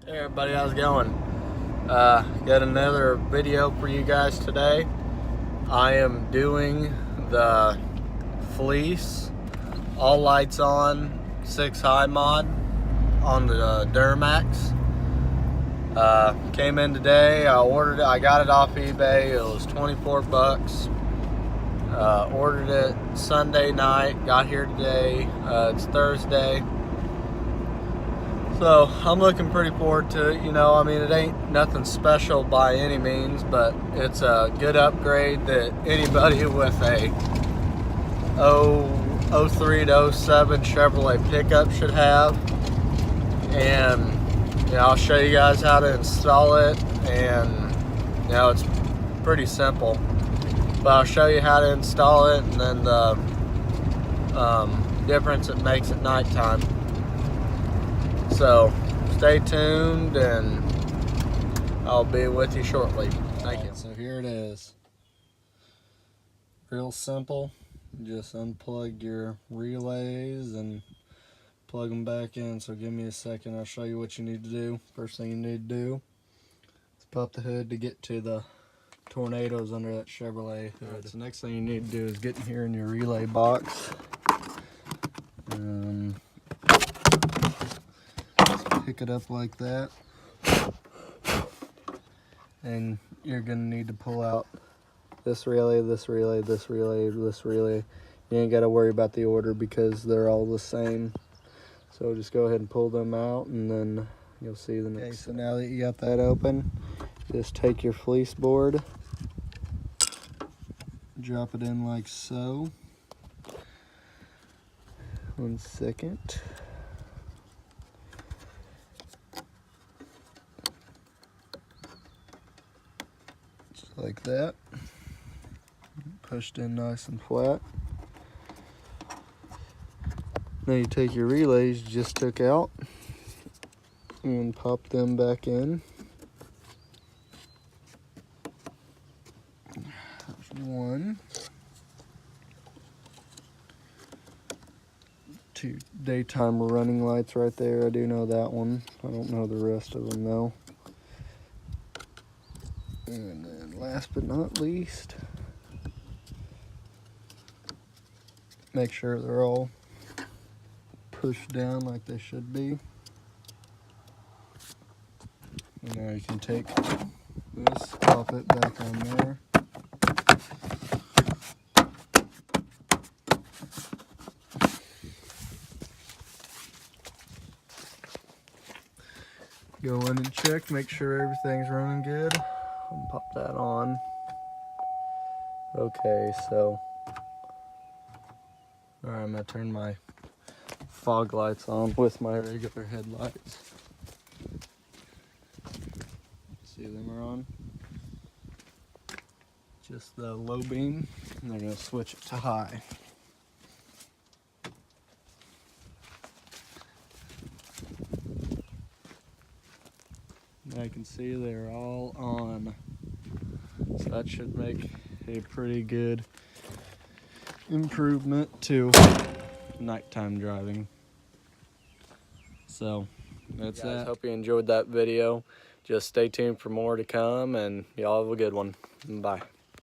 Hey everybody, how's it going? Got another video for you guys today. I am doing the Fleece all lights on 6 high mod on the Duramax. Came in today, I ordered it, I got it off eBay, it was 24 bucks. Ordered it Sunday night, got here today, it's Thursday. So I'm looking pretty forward to it. You know, I mean, it ain't nothing special by any means, but it's a good upgrade that anybody with a 03 to 07 Chevrolet pickup should have. And you know, I'll show you guys how to install it, and you know, it's pretty simple. But I'll show you how to install it and then the difference it makes at nighttime. So stay tuned and I'll be with you shortly. Thank you. So here it is. Real simple. Just unplug your relays and plug them back in. So give me a second, I'll show you what you need to do. First thing you need to do is pop the hood to get to the tornadoes under that Chevrolet hood. Right, so next thing you need to do is get in here in your relay box. Pick it up like that, and you're gonna need to pull out this relay, this relay, this relay, this relay. You ain't gotta worry about the order because they're all the same. So just go ahead and pull them out, and then you'll see the next. Okay, so now that you got that open, just take your fleece board, drop it in like so. 1 second. Like that, pushed in nice and flat. Now you take your relays you just took out and pop them back in. There's 1, 2 daytime running lights right there. I do know that one. I don't know the rest of them though. And then last but not least, make sure they're all pushed down like they should be. And now you can take this, pop it back on there. Go in and check, make sure everything's running good. I'll pop that on. Okay, so alright, I'm gonna turn my fog lights on with my regular headlights. See them are on. Just the low beam, and they're gonna switch it to high. I can see they're all on, so that should make a pretty good improvement to nighttime driving. So that's that. Hope you enjoyed that video. Just stay tuned for more to come, and y'all have a good one. Bye.